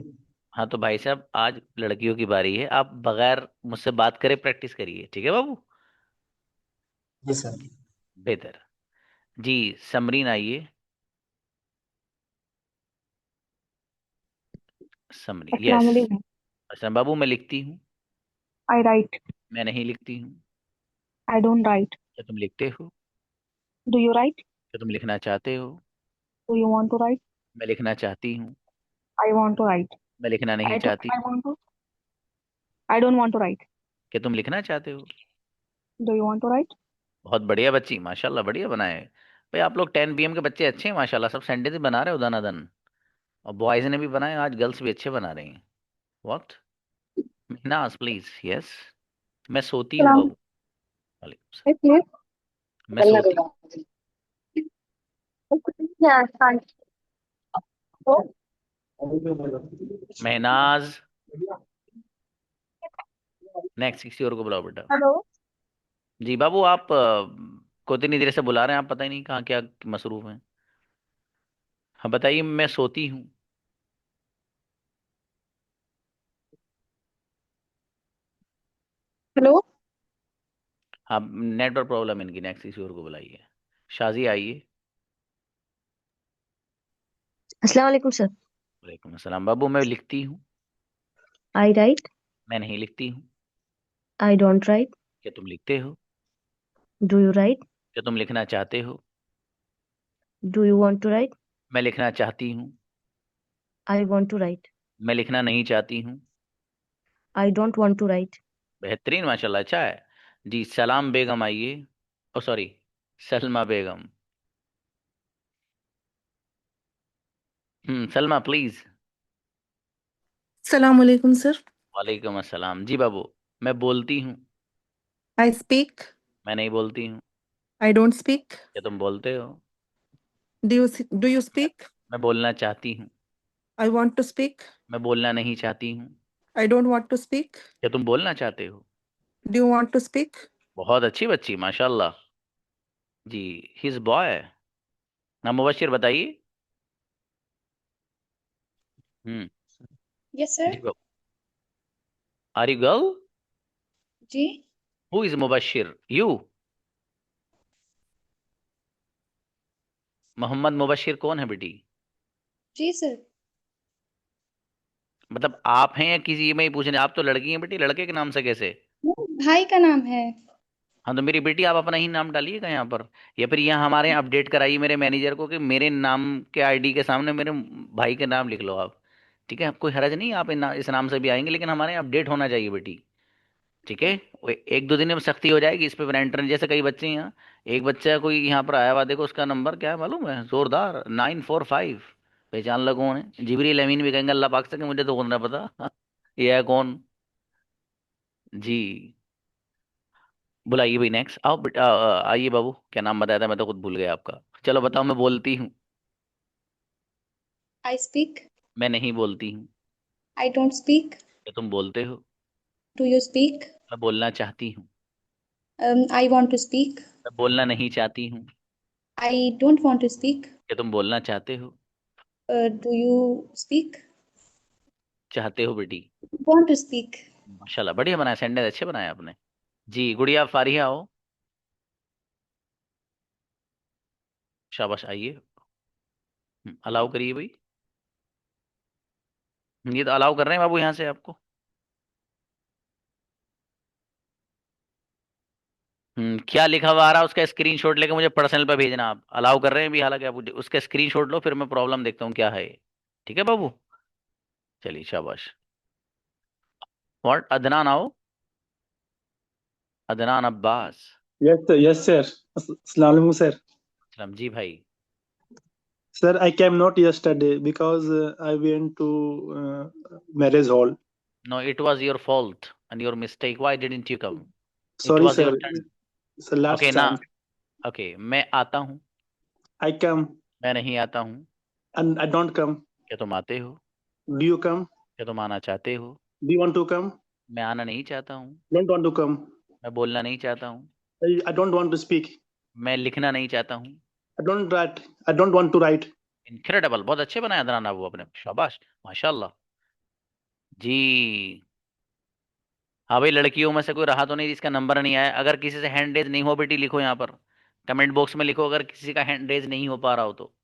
Speaker 1: हाँ तो भाई साहब आज लड़कियों की बारी है, आप बगैर मुझसे बात करे प्रैक्टिस करिए, ठीक है बाबू।
Speaker 12: जी सर।
Speaker 1: बेहतर। जी समरीन आइए। समरी
Speaker 7: अस्सलाम
Speaker 1: यस।
Speaker 7: वालेकुम।
Speaker 1: अच्छा बाबू मैं लिखती हूँ।
Speaker 7: I write.
Speaker 1: मैं नहीं लिखती हूँ।
Speaker 7: I don't write.
Speaker 1: क्या तुम लिखते हो?
Speaker 7: Do you write?
Speaker 1: क्या तुम लिखना चाहते हो?
Speaker 7: Do you want to write?
Speaker 1: मैं लिखना चाहती हूँ।
Speaker 7: I want to write.
Speaker 1: मैं लिखना नहीं चाहती।
Speaker 7: I want to. I don't want to write.
Speaker 1: क्या तुम लिखना चाहते हो?
Speaker 7: Do you want to write?
Speaker 1: बहुत बढ़िया बच्ची, माशाल्लाह बढ़िया बनाए। भाई आप लोग 10 PM के बच्चे अच्छे हैं माशाल्लाह, सब सेंटेंस बना रहे हो दनादन। और बॉयज ने भी बनाए, आज गर्ल्स भी अच्छे बना रही हैं। व्हाट? मिनाज प्लीज। यस। मैं सोती हूँ
Speaker 7: सलाम।
Speaker 1: बाबू। वालेकुम सलाम।
Speaker 7: Yes.
Speaker 1: मैं सोती। महनाज। नेक्स्ट किसी और को बुलाओ बेटा।
Speaker 7: Hello.
Speaker 1: जी बाबू आप को इतनी देर से बुला रहे हैं, आप पता ही नहीं कहाँ क्या मसरूफ हैं। हाँ बताइए, मैं सोती हूँ।
Speaker 7: Hello.
Speaker 1: हाँ नेटवर्क प्रॉब्लम है इनकी, नेक्स्ट किसी और को बुलाइए। शाजी आइए।
Speaker 10: अस्सलाम वालेकुम सर।
Speaker 1: वालेकुम अस्सलाम। बाबू मैं लिखती हूँ।
Speaker 10: I write.
Speaker 1: मैं नहीं लिखती हूँ।
Speaker 10: I don't write.
Speaker 1: क्या तुम लिखते हो?
Speaker 10: Do you write?
Speaker 1: क्या तुम लिखना चाहते हो?
Speaker 10: Do you want to write?
Speaker 1: मैं लिखना चाहती हूँ।
Speaker 10: I want to write.
Speaker 1: मैं लिखना नहीं चाहती हूँ।
Speaker 10: I don't want to write.
Speaker 1: बेहतरीन माशाल्लाह, अच्छा है। जी सलाम बेगम आइए। Oh sorry, Salma Begum. Salma please.
Speaker 9: अस्सलाम वालेकुम सर।
Speaker 1: वालेकुम अस्सलाम। जी बाबू मैं बोलती हूँ।
Speaker 9: I speak.
Speaker 1: मैं नहीं बोलती हूँ।
Speaker 9: I don't speak.
Speaker 1: क्या तुम बोलते हो?
Speaker 9: Do you speak.
Speaker 1: मैं बोलना चाहती हूँ।
Speaker 9: I want to speak.
Speaker 1: मैं बोलना नहीं चाहती हूँ।
Speaker 9: I don't want to speak.
Speaker 1: क्या तुम बोलना चाहते हो?
Speaker 9: Do you want to speak.
Speaker 1: बहुत अच्छी बच्ची माशाल्लाह। जी हिज बॉय। ना मुबशिर बताइए। हम्म।
Speaker 2: Yes, sir.
Speaker 1: जी बाबू। Are you girl?
Speaker 2: जी।
Speaker 1: Who is Mubashir? You? Mohammad Mubashir कौन है बेटी?
Speaker 2: जी सर।
Speaker 1: मतलब आप हैं या किसी, ये मैं ही पूछने, आप तो लड़की हैं बेटी, लड़के के नाम से कैसे?
Speaker 2: भाई का नाम है।
Speaker 1: हाँ तो मेरी बेटी आप अपना ही नाम डालिएगा यहाँ पर, या फिर यहाँ हमारे यहाँ अपडेट कराइए मेरे मैनेजर को कि मेरे नाम के आईडी के सामने मेरे भाई के नाम लिख लो आप। ठीक है, कोई हर्ज नहीं, आप इस नाम से भी आएंगे, लेकिन हमारे यहाँ अपडेट होना चाहिए बेटी। ठीक है, वो 1-2 दिन में सख्ती हो जाएगी इस पे। रेंटर जैसे कई बच्चे हैं यहाँ, एक बच्चा कोई यहाँ पर आया हुआ, देखो उसका नंबर क्या है मालूम है? जोरदार 945। पहचान लो कौन है? जिबरील अमीन भी कहेंगे अल्लाह पाक से कि मुझे तो कौन ना पता ये है कौन। जी बुलाइए भाई, नेक्स्ट आओ आइए बाबू, क्या नाम बताया था? मैं तो खुद भूल गया आपका। चलो बताओ। मैं बोलती हूँ।
Speaker 2: I speak.
Speaker 1: मैं नहीं बोलती हूँ।
Speaker 2: I don't speak.
Speaker 1: क्या तुम बोलते हो?
Speaker 2: Do you speak?
Speaker 1: मैं बोलना चाहती हूँ।
Speaker 2: I want to speak.
Speaker 1: मैं बोलना नहीं चाहती हूँ।
Speaker 2: I don't want to speak.
Speaker 1: क्या तुम बोलना चाहते हो?
Speaker 2: Do you speak?
Speaker 1: चाहते हो बेटी।
Speaker 2: Want to speak.
Speaker 1: माशाल्लाह बढ़िया बनाया, सेंटेंस अच्छे बनाए आपने। जी गुड़िया फारिया आओ। शाबाश आइए। अलाउ करिए भाई। ये तो अलाउ कर रहे हैं बाबू यहाँ से आपको। क्या लिखा हुआ आ रहा है उसका स्क्रीनशॉट लेके मुझे पर्सनल पे भेजना। आप अलाउ कर रहे हैं भी, हालांकि आप उसका स्क्रीनशॉट लो, फिर मैं प्रॉब्लम देखता हूँ क्या है ये। ठीक है बाबू, चलिए शाबाश। व्हाट? अदनान आओ। Adnan Abbas.
Speaker 13: Yes, sir. Assalamualaikum, sir.
Speaker 1: सलाम जी भाई।
Speaker 13: Sir, I came not yesterday because I went to marriage hall.
Speaker 1: No it was your fault and your mistake, why didn't you come? It
Speaker 13: Sorry,
Speaker 1: was
Speaker 13: sir.
Speaker 1: Your turn.
Speaker 13: It's the last
Speaker 1: okay ना।
Speaker 13: chance.
Speaker 1: Okay मैं आता हूँ।
Speaker 13: I come
Speaker 1: मैं नहीं आता हूँ।
Speaker 13: and I don't come.
Speaker 1: क्या तुम आते हो?
Speaker 13: Do you come?
Speaker 1: क्या तुम आना चाहते हो?
Speaker 13: Do you want to come?
Speaker 1: मैं आना नहीं चाहता हूँ।
Speaker 13: Don't want to come.
Speaker 1: मैं बोलना नहीं चाहता हूँ।
Speaker 13: I don't want to speak.
Speaker 1: मैं लिखना नहीं चाहता हूँ।
Speaker 13: I don't write. I don't want to write.
Speaker 1: Incredible, बहुत अच्छे बनाया अदनान अबू आपने, शाबाश, माशाल्लाह जी। हाँ भाई, लड़कियों में से कोई रहा तो नहीं जिसका नंबर नहीं आया? अगर किसी से हैंड रेज नहीं हो बेटी, लिखो यहाँ पर कमेंट बॉक्स में लिखो, अगर किसी का हैंड रेज नहीं हो पा रहा हो तो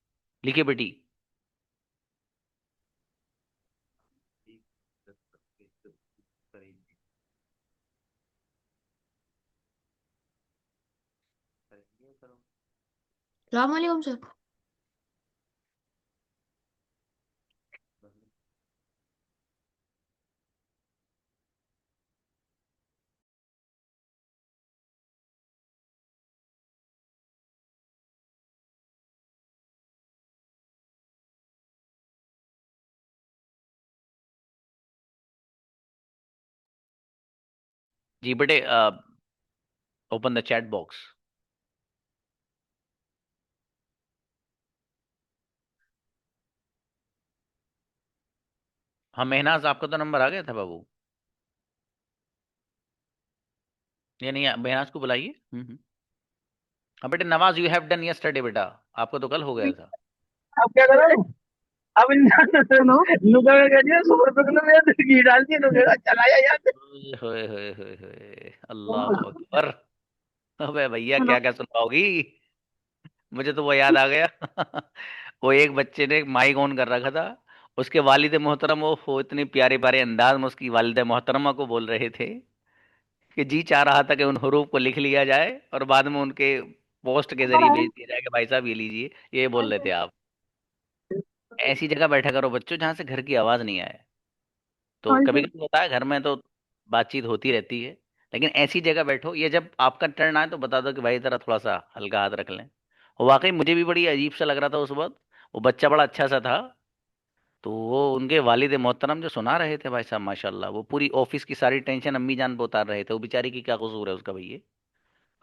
Speaker 1: लिखिए बेटी।
Speaker 11: सलाम वालेकुम सर।
Speaker 1: जी बेटे, ओपन द चैट बॉक्स। हाँ मेहनाज, आपका तो नंबर आ गया था बाबू, या नहीं? मेहनाज को बुलाइए। हाँ बेटे, Nawaz you have done yesterday बेटा, आपका तो कल हो गया था।
Speaker 5: अब क्या करोगे? अब नुका में कह दिया 100 रुपए किलो में घी डाल दिए, नुका चलाया यार।
Speaker 1: होए होए होए होए, अल्लाह अकबर। अबे भैया क्या क्या सुनाओगी, मुझे तो वो याद आ गया। वो एक बच्चे ने माइक ऑन कर रखा था, उसके वालिद मोहतरम वो इतने प्यारे प्यारे अंदाज में उसकी वालिदा मोहतरमा को बोल रहे थे कि जी चाह रहा था कि उन हरूफ को लिख लिया जाए और बाद में उनके पोस्ट के जरिए भेज दिया जाए कि भाई साहब ये लीजिए, ये बोल रहे थे आप। ऐसी जगह बैठा करो बच्चों जहां से घर की आवाज नहीं आए। तो कभी कभी होता है घर में तो बातचीत होती रहती है, लेकिन ऐसी जगह बैठो, ये जब आपका टर्न आए तो बता दो कि भाई जरा थोड़ा सा हल्का हाथ रख लें। और वाकई मुझे भी बड़ी अजीब सा लग रहा था उस वक्त, वो बच्चा बड़ा अच्छा सा था, तो वो उनके वालिद मोहतरम जो सुना रहे थे भाई साहब माशाल्लाह, वो पूरी ऑफिस की सारी टेंशन अम्मी जान पे उतार रहे थे। वो बेचारी की क्या कसूर है उसका भैया,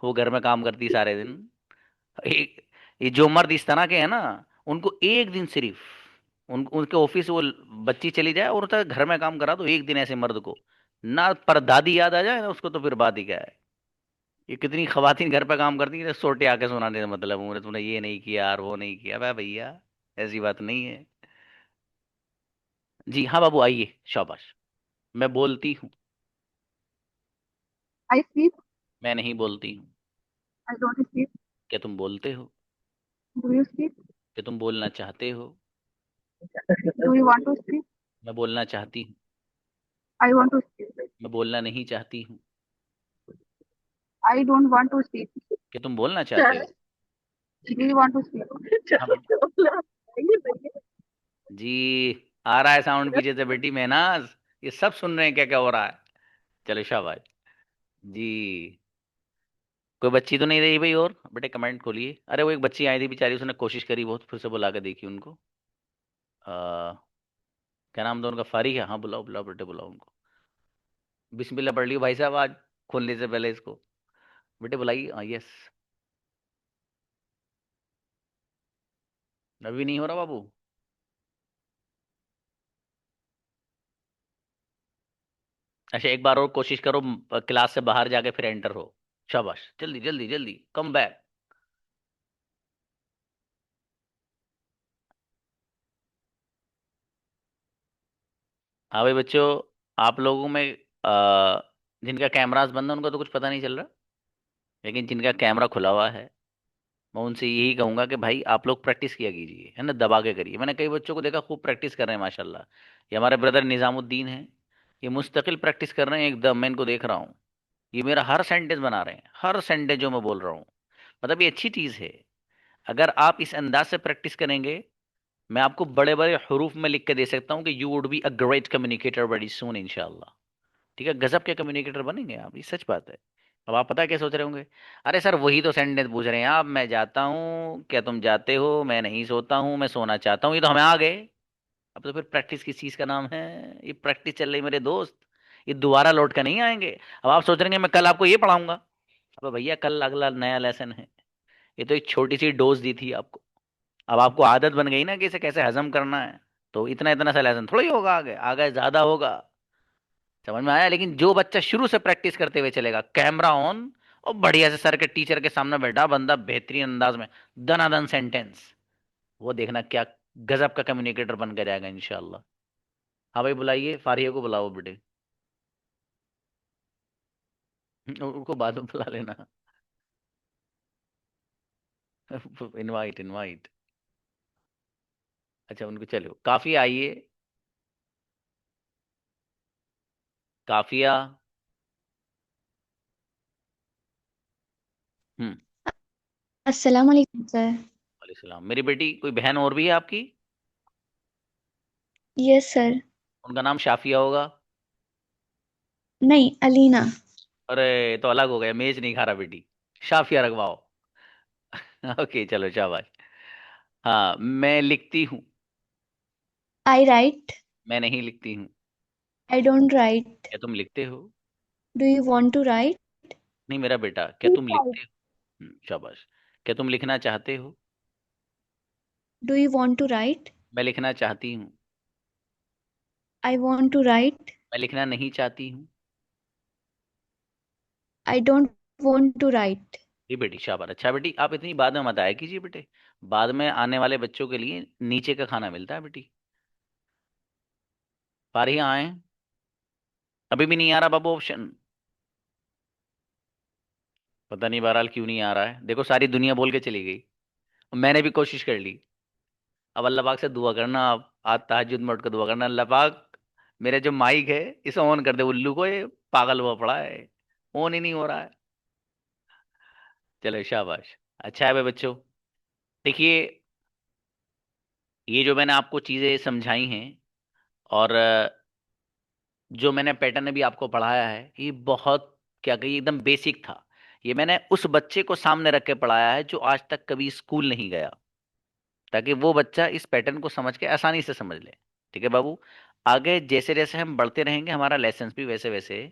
Speaker 1: वो घर में काम करती सारे दिन। एक ये जो मर्द इस तरह के हैं ना, उनको एक दिन सिर्फ उनके ऑफिस वो बच्ची चली जाए और उनका घर में काम करा, तो एक दिन ऐसे मर्द को ना पर दादी याद आ जाए ना उसको, तो फिर बात ही क्या है। ये कितनी खवातीन घर पे काम करती है, सोटे आके सुनाने का मतलब उन्हें, तूने ये नहीं किया और वो नहीं किया। भाई भैया ऐसी बात नहीं है। जी हाँ बाबू, आइए, शाबाश। मैं बोलती हूँ।
Speaker 7: I sleep.
Speaker 1: मैं नहीं बोलती हूँ।
Speaker 7: I don't sleep.
Speaker 1: क्या तुम बोलते हो?
Speaker 7: Do you sleep?
Speaker 1: क्या तुम बोलना चाहते हो?
Speaker 7: Do you want to sleep?
Speaker 1: मैं बोलना चाहती हूँ।
Speaker 7: I want to sleep.
Speaker 1: मैं बोलना नहीं चाहती हूँ।
Speaker 7: I don't want to sleep.
Speaker 1: क्या तुम बोलना चाहते हो?
Speaker 7: Do you want to sleep?
Speaker 1: हाँ बेटा। जी आ रहा है साउंड पीछे से बेटी मेहनाज, ये सब सुन रहे हैं क्या क्या हो रहा है। चलो शाबाश जी। कोई बच्ची तो नहीं रही भाई? और बेटे कमेंट खोलिए। अरे वो एक बच्ची आई थी बेचारी, उसने कोशिश करी बहुत, फिर से बुला के देखी उनको। क्या नाम था उनका? फारिक है, हाँ बुलाओ बुलाओ बेटे, बुलाओ उनको। बिस्मिल्लाह पढ़ लियो भाई साहब आज खोलने से पहले इसको, बेटे बुलाइए। हाँ यस, अभी नहीं हो रहा बाबू। अच्छा एक बार और कोशिश करो, क्लास से बाहर जाके फिर एंटर हो। शाबाश, जल्दी जल्दी जल्दी कम बैक। हाँ भाई बच्चों, आप लोगों में जिनका कैमरास बंद है उनका तो कुछ पता नहीं चल रहा, लेकिन जिनका कैमरा खुला हुआ है मैं उनसे यही कहूंगा कि भाई आप लोग प्रैक्टिस किया कीजिए, है ना, दबा के करिए। मैंने कई बच्चों को देखा खूब प्रैक्टिस कर रहे हैं माशाल्लाह। ये हमारे ब्रदर निजामुद्दीन हैं, ये मुस्तकिल प्रैक्टिस कर रहे हैं एकदम, मैं इनको देख रहा हूँ। ये मेरा हर सेंटेंस बना रहे हैं, हर सेंटेंस जो मैं बोल रहा हूँ। मतलब ये अच्छी चीज़ है, अगर आप इस अंदाज से प्रैक्टिस करेंगे, मैं आपको बड़े बड़े हरूफ में लिख के दे सकता हूँ कि you would be a great communicator very soon इंशाल्लाह। ठीक है, गजब के कम्युनिकेटर बनेंगे आप, ये सच बात है। अब आप पता है क्या सोच रहे होंगे, अरे सर वही तो सेंटेंस पूछ रहे हैं आप, मैं जाता हूँ, क्या तुम जाते हो, मैं नहीं सोता हूँ, मैं सोना चाहता हूँ, ये तो हमें आ गए। अब तो फिर प्रैक्टिस किस चीज़ का नाम है? ये प्रैक्टिस चल रही मेरे दोस्त, ये दोबारा लौट कर नहीं आएंगे। अब आप सोच रहे हैं मैं कल आपको ये पढ़ाऊंगा, अब भैया कल अगला नया लेसन है, ये तो एक छोटी सी डोज दी थी आपको। अब आपको आदत बन गई ना कि इसे कैसे हजम करना है, तो इतना इतना सा लेसन थोड़ा ही होगा, आगे आगे ज्यादा होगा। समझ में आया? लेकिन जो बच्चा शुरू से प्रैक्टिस करते हुए चलेगा, कैमरा ऑन और बढ़िया से सर के टीचर के सामने बैठा बंदा बेहतरीन अंदाज में दनादन सेंटेंस, वो देखना क्या गजब का कम्युनिकेटर बन के जाएगा इंशाल्लाह। हाँ भाई बुलाइए, फारिया को बुलाओ बेटे। उनको बाद में बुला लेना। Invite invite. अच्छा उनको, चलो काफी आइए, काफिया। हम्म।
Speaker 2: अस्सलाम वालेकुम सर।
Speaker 1: वालेकुम सलाम। मेरी बेटी कोई बहन और भी है आपकी?
Speaker 2: Yes sir.
Speaker 1: उनका नाम शाफिया होगा?
Speaker 2: नहीं, अलीना।
Speaker 1: अरे तो अलग हो गया, मेज नहीं खा रहा बेटी, शाफिया रखवाओ। ओके चलो शाबाश। हाँ मैं लिखती हूँ।
Speaker 2: I write.
Speaker 1: मैं नहीं लिखती हूँ।
Speaker 2: I don't write.
Speaker 1: क्या तुम लिखते हो?
Speaker 2: Do you want to write?
Speaker 1: नहीं मेरा बेटा, क्या तुम लिखते हो? शाबाश। क्या तुम लिखना चाहते हो?
Speaker 2: Do you want to write?
Speaker 1: मैं लिखना चाहती हूँ।
Speaker 2: I want to write.
Speaker 1: मैं लिखना नहीं चाहती हूँ।
Speaker 2: I don't want to write.
Speaker 1: जी बेटी शाबाश। अच्छा बेटी आप इतनी बाद में मत आया कीजिए बेटे, बाद में आने वाले बच्चों के लिए नीचे का खाना मिलता है बेटी। फारिया आए? अभी भी नहीं आ रहा बाबू ऑप्शन? पता नहीं बहरहाल क्यों नहीं आ रहा है। देखो सारी दुनिया बोल के चली गई, मैंने भी कोशिश कर ली। अब अल्लाह पाक से दुआ करना, आप आज तहज्जुद में उठ कर दुआ करना, अल्लाह पाक मेरे जो माइक है इसे ऑन कर दे, उल्लू को ये पागल हुआ पड़ा है, ऑन ही नहीं हो रहा है। चलो शाबाश। अच्छा है भाई बच्चों, देखिए ये जो मैंने आपको चीज़ें समझाई हैं और जो मैंने पैटर्न अभी आपको पढ़ाया है, ये बहुत क्या कहिए एकदम बेसिक था। ये मैंने उस बच्चे को सामने रख के पढ़ाया है जो आज तक कभी स्कूल नहीं गया, ताकि वो बच्चा इस पैटर्न को समझ के आसानी से समझ ले। ठीक है बाबू, आगे जैसे जैसे हम बढ़ते रहेंगे हमारा लेसन भी वैसे वैसे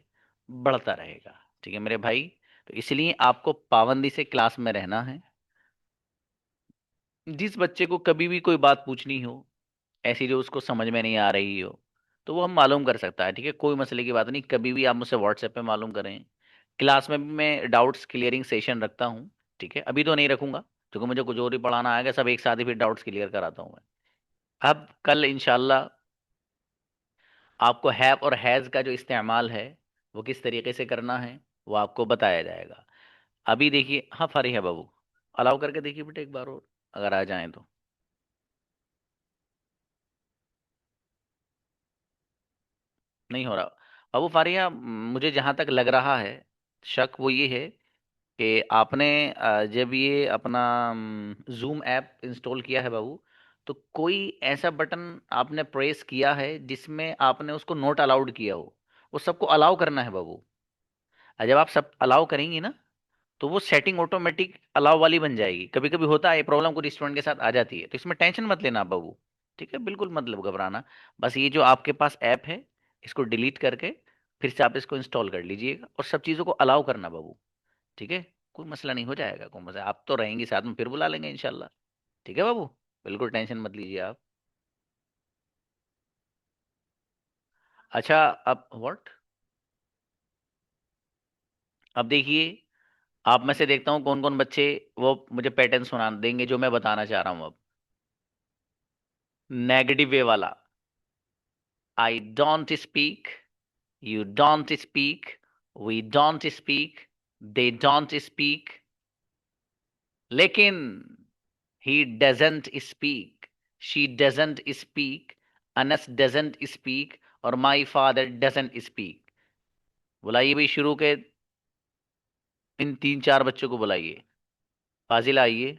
Speaker 1: बढ़ता रहेगा। ठीक है मेरे भाई, तो इसलिए आपको पाबंदी से क्लास में रहना है। जिस बच्चे को कभी भी कोई बात पूछनी हो ऐसी जो उसको समझ में नहीं आ रही हो, तो वो हम मालूम कर सकता है। ठीक है कोई मसले की बात नहीं, कभी भी आप मुझसे व्हाट्सएप पे मालूम करें। क्लास में भी मैं डाउट्स क्लियरिंग सेशन रखता हूँ। ठीक है अभी तो नहीं रखूंगा क्योंकि मुझे कुछ और ही पढ़ाना आएगा, सब एक साथ ही फिर डाउट्स क्लियर कराता हूँ मैं। अब कल इंशाल्लाह आपको हैव और हैज़ का जो इस्तेमाल है वो किस तरीके से करना है वो आपको बताया जाएगा। अभी देखिए, हाँ फारिहा बाबू अलाउ करके देखिए बेटे एक बार और, अगर आ जाएं तो। नहीं हो रहा बाबू फारिहा, मुझे जहाँ तक लग रहा है शक वो ये है कि आपने जब ये अपना जूम ऐप इंस्टॉल किया है बाबू, तो कोई ऐसा बटन आपने प्रेस किया है जिसमें आपने उसको नोट अलाउड किया हो। वो सबको अलाउ करना है बाबू। जब आप सब अलाउ करेंगी ना तो वो सेटिंग ऑटोमेटिक अलाउ वाली बन जाएगी। कभी कभी होता है ये प्रॉब्लम कुछ स्टूडेंट के साथ आ जाती है, तो इसमें टेंशन मत लेना आप बाबू। ठीक है बिल्कुल मतलब घबराना, बस ये जो आपके पास ऐप है इसको डिलीट करके फिर से आप इसको इंस्टॉल कर लीजिएगा और सब चीज़ों को अलाउ करना बाबू। ठीक है कोई मसला नहीं, हो जाएगा कोई मसला, आप तो रहेंगी साथ में, फिर बुला लेंगे इंशाल्लाह। ठीक है बाबू, बिल्कुल टेंशन मत लीजिए आप। अच्छा अब व्हाट, अब देखिए आप में से देखता हूँ कौन कौन बच्चे वो मुझे पैटर्न सुना देंगे जो मैं बताना चाह रहा हूँ अब। नेगेटिव वे वाला, I don't speak, you don't speak, we don't speak, they don't speak, लेकिन he doesn't speak, she doesn't speak, Anas doesn't speak और my father doesn't speak। बुलाइए भाई शुरू के इन तीन चार बच्चों को बुलाइए। फाजिल आइए।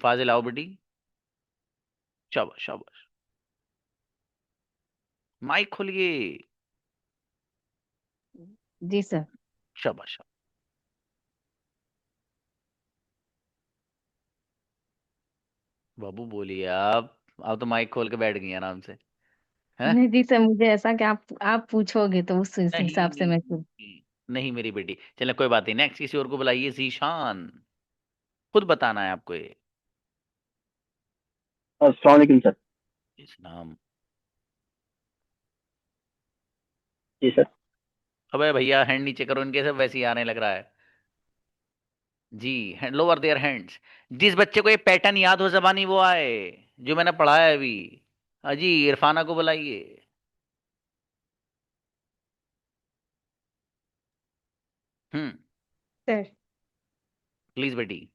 Speaker 1: फाजिल आओ बेटी, शाबाश शाबाश, माइक खोलिए।
Speaker 10: जी सर।
Speaker 1: शाबाश शाबाश। बाबू बोलिए आप तो माइक खोल के बैठ गई हैं आराम से, हैं?
Speaker 10: नहीं जी सर, मुझे ऐसा कि आप पूछोगे तो उस
Speaker 1: नहीं
Speaker 10: हिसाब से
Speaker 1: नहीं
Speaker 10: मैं
Speaker 1: नहीं, नहीं मेरी बेटी, चले कोई बात नहीं, नेक्स्ट किसी और को बुलाइए। जीशान, खुद बताना है आपको ये।
Speaker 5: अस्सलाम वालेकुम सर।
Speaker 1: इस्लाम।
Speaker 5: जी सर।
Speaker 1: अबे भैया हैंड नीचे करो इनके, सब वैसे ही आने लग रहा है जी। Lower their hands. जिस बच्चे को ये पैटर्न याद हो जबानी वो आए, जो मैंने पढ़ाया है अभी। हाँ जी, इरफाना को बुलाइए।
Speaker 14: Sir,
Speaker 1: प्लीज बेटी।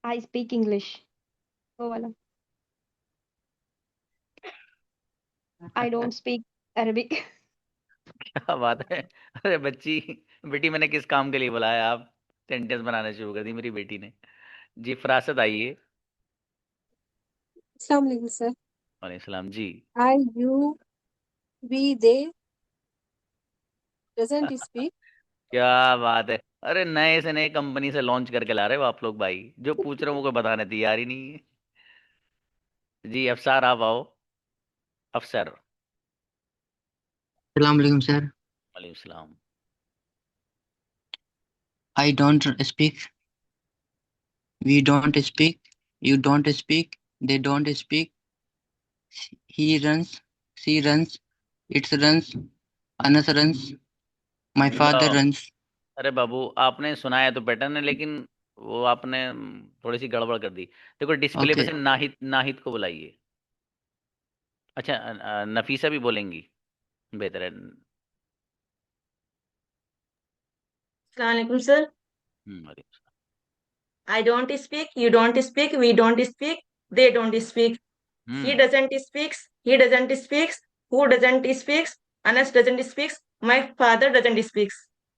Speaker 14: I speak English. वो वाला. I don't speak Arabic.
Speaker 1: क्या बात है। अरे बच्ची, बेटी मैंने किस काम के लिए बुलाया, आप सेंटेंस बनाना शुरू कर दी मेरी बेटी ने। जी फरासत आइए।
Speaker 9: अस्सलाम वालेकुम सर।
Speaker 1: वालेकुम सलाम जी।
Speaker 9: I, you, we, they doesn't speak.
Speaker 1: क्या बात है। अरे नए से नए कंपनी से लॉन्च करके ला रहे हो आप लोग भाई, जो पूछ रहे हो मुझे बताने तैयार ही नहीं है। जी अफसार आप आओ। अफसर।
Speaker 12: सलाम अलैकुम सर।
Speaker 1: वालेकुम सलाम।
Speaker 12: I don't speak, we don't speak, you don't speak, they don't speak, he runs, she runs, it's runs, Anas runs, my father
Speaker 1: लो।
Speaker 12: रन्स।
Speaker 1: अरे बाबू आपने सुना है तो पैटर्न है, लेकिन वो आपने थोड़ी सी गड़बड़ कर दी। देखो डिस्प्ले पे
Speaker 12: ओके।
Speaker 1: से नाहिद, नाहिद को बुलाइए। अच्छा नफीसा भी बोलेंगी, बेहतर है।
Speaker 4: Assalamualaikum, sir.
Speaker 1: वालेकुम सलाम।
Speaker 4: I don't speak, you don't speak, we don't speak, they don't speak. He
Speaker 1: hmm.
Speaker 4: doesn't speaks, he doesn't speaks, who doesn't speaks, Anas doesn't speaks, my father doesn't speaks.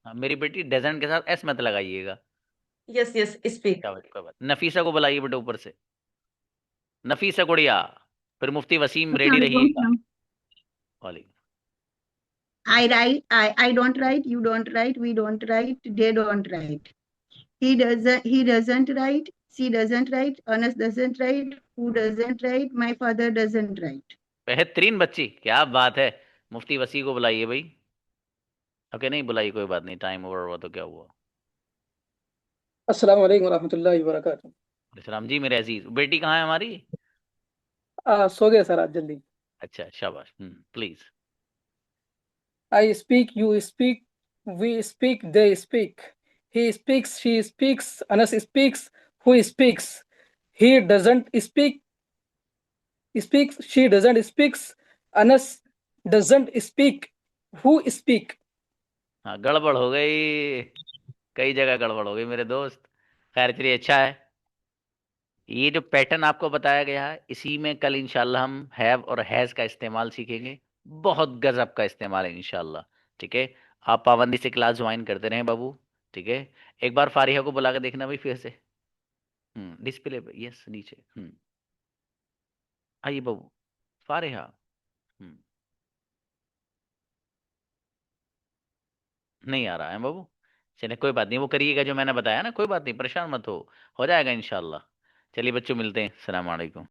Speaker 1: हाँ, मेरी बेटी dozen के साथ S मत लगाइएगा।
Speaker 4: Yes, yes, speak.
Speaker 1: क्या बात, कोई बात। नफीसा को बुलाइए बेटे ऊपर से। नफीसा गुड़िया। फिर मुफ्ती वसीम रेडी रहिएगा। वालेकुम।
Speaker 15: I don't write, you don't write, we don't write, they don't write. He doesn't write, she doesn't write, Anas doesn't write, who doesn't write, my father doesn't write.
Speaker 1: बेहतरीन बच्ची, क्या बात है। मुफ्ती वसी को बुलाइए भाई। ओके नहीं बुलाई कोई बात नहीं, टाइम ओवर हुआ तो क्या हुआ।
Speaker 5: अस्सलाम वालेकुम रहमतुल्लाहि व बरकातुहू।
Speaker 1: सलाम जी मेरे अजीज, बेटी कहाँ है हमारी।
Speaker 5: सो गए सर आज जल्दी।
Speaker 1: अच्छा शाबाश, please.
Speaker 5: I speak, you speak, we speak, they speak, he speaks, she speaks, Anas speaks, who speaks, he doesn't speak, speaks, she doesn't speaks, Anas doesn't speak, who speak.
Speaker 1: हाँ गड़बड़ हो गई, कई जगह गड़बड़ हो गई मेरे दोस्त। खैर चलिए अच्छा है। ये जो पैटर्न आपको बताया गया है, इसी में कल इंशाल्लाह हम हैव और हैज का इस्तेमाल सीखेंगे। बहुत गजब का इस्तेमाल है इंशाल्लाह। ठीक है। आप पाबंदी से क्लास ज्वाइन करते रहें बाबू। ठीक है। एक बार फारिहा को बुला के देखना भाई फिर से। डिस्प्ले पे यस नीचे। आइए बाबू। फारिहा। हम्म, नहीं आ रहा है बाबू। चलिए कोई बात नहीं, वो करिएगा जो मैंने बताया ना, कोई बात नहीं, परेशान मत हो जाएगा इंशाल्लाह। चलिए बच्चों मिलते हैं, सलाम अलैकुम।